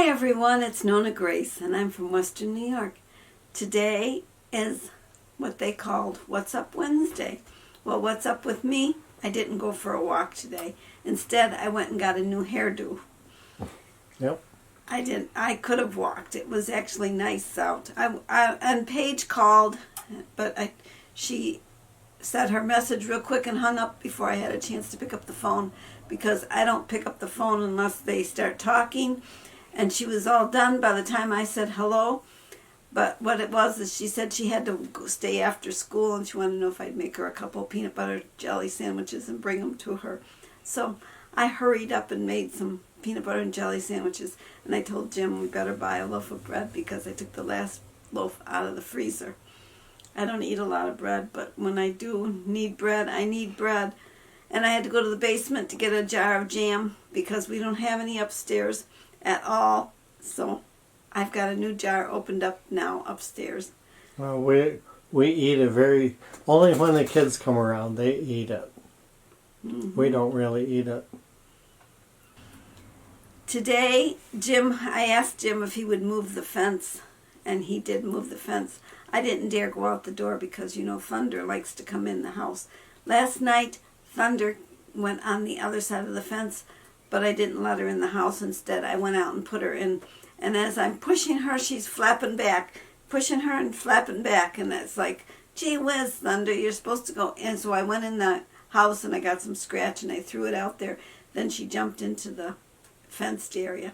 everyone, it's NonnaGrace, and I'm from Western New York. Today is what they called What's Up Wednesday. Well, what's up with me? I didn't go for a walk today. Instead, I went and got a new hairdo. Yep. I could have walked. It was actually nice out. And Paige called, but she said her message real quick and hung up before I had a chance to pick up the phone, because I don't pick up the phone unless they start talking. And she was all done by the time I said hello. But what it was is she said she had to go stay after school, and she wanted to know if I'd make her a couple of peanut butter jelly sandwiches and bring them to her. So I hurried up and made some peanut butter and jelly sandwiches, and I told Jim we better buy a loaf of bread because I took the last loaf out of the freezer. I don't eat a lot of bread, but when I do need bread, I need bread. And I had to go to the basement to get a jar of jam because we don't have any upstairs at all. So I've got a new jar opened up now upstairs. Well, we eat it only when the kids come around, they eat it. Mm-hmm. We don't really eat it. Today, I asked Jim if he would move the fence, and he did move the fence. I didn't dare go out the door because, Thunder likes to come in the house. Last night, Thunder went on the other side of the fence, but I didn't let her in the house. Instead, I went out and put her in. And as I'm pushing her, she's flapping back. Pushing her and flapping back. And it's like, gee whiz, Thunder, you're supposed to go in. So I went in the house and I got some scratch and I threw it out there. Then she jumped into the fenced area.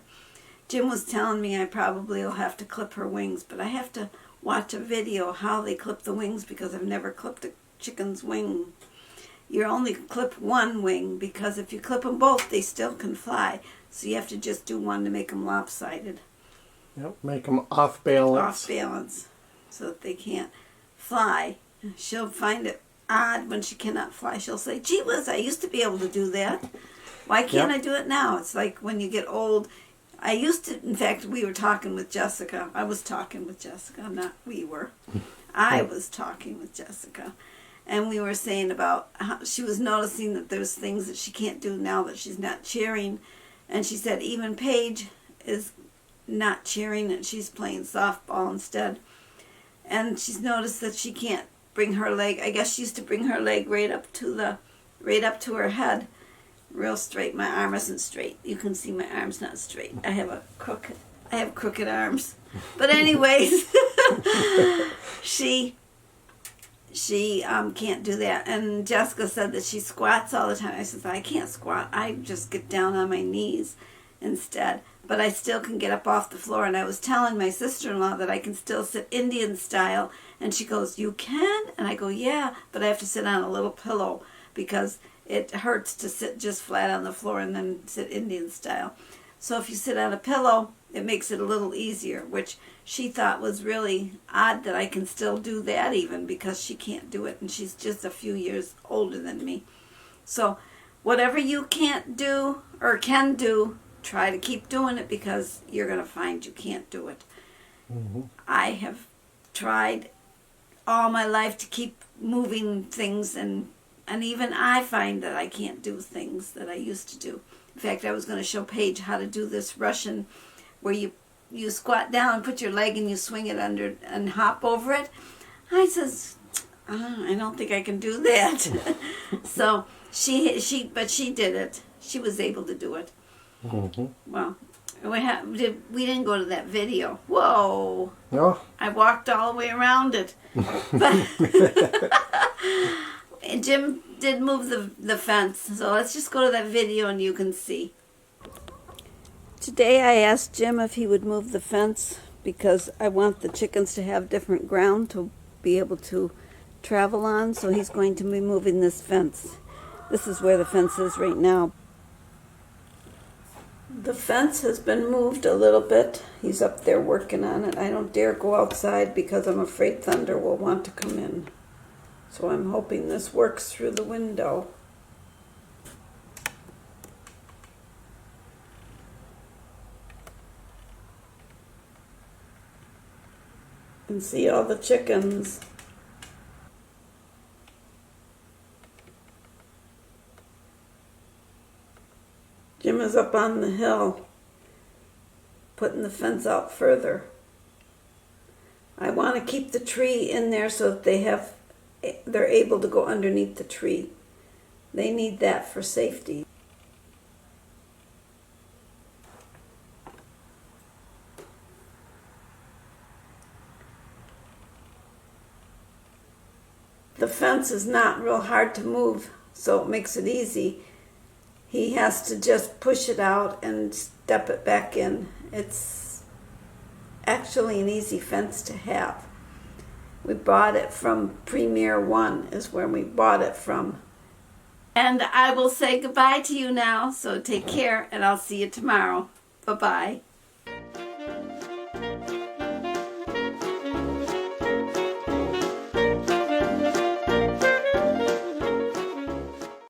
Jim was telling me I probably will have to clip her wings, but I have to watch a video how they clip the wings because I've never clipped a chicken's wing. You only clip one wing because if you clip them both, they still can fly. So you have to just do one to make them lopsided. Yep, make them off balance. Off balance, so that they can't fly. She'll find it odd when she cannot fly. She'll say, gee whiz, I used to be able to do that. Why can't I do it now? It's like when you get old. I used to, in fact, we were talking with Jessica. I was talking with Jessica, not we were. I was talking with Jessica. And we were saying about how she was noticing that there's things that she can't do now that she's not cheering. And she said even Paige is not cheering and she's playing softball instead. And she's noticed that she can't bring her leg. I guess she used to bring her leg right up to her head, real straight. My arm isn't straight. You can see my arm's not straight. I have crooked arms. But anyways, she can't do that. And Jessica said that she squats all the time. I said, I can't squat. I just get down on my knees instead. But I still can get up off the floor. And I was telling my sister-in-law that I can still sit Indian style. And she goes, you can? And I go, yeah, but I have to sit on a little pillow because it hurts to sit just flat on the floor and then sit Indian style. So if you sit on a pillow, it makes it a little easier, which she thought was really odd that I can still do that even because she can't do it and she's just a few years older than me. So whatever you can't do or can do, try to keep doing it because you're going to find you can't do it. Mm-hmm. I have tried all my life to keep moving things and even I find that I can't do things that I used to do. In fact, I was going to show Paige how to do this Russian where you squat down, put your leg and you swing it under and hop over it. I says, I don't think I can do that. So but she did it. She was able to do it. Mm-hmm. Well, we didn't go to that video. Whoa. No. I walked all the way around it. But Jim did move the fence. So let's just go to that video and you can see. Today I asked Jim if he would move the fence because I want the chickens to have different ground to be able to travel on. So he's going to be moving this fence. This is where the fence is right now. The fence has been moved a little bit. He's up there working on it. I don't dare go outside because I'm afraid Thunder will want to come in. So I'm hoping this works through the window. And see all the chickens. Jim is up on the hill putting the fence out further. I want to keep the tree in there so that they're able to go underneath the tree. They need that for safety. The fence is not real hard to move, so it makes it easy. He has to just push it out and step it back in. It's actually an easy fence to have. We bought it from Premier One is where we bought it from. And I will say goodbye to you now, so take care, and I'll see you tomorrow. Bye-bye.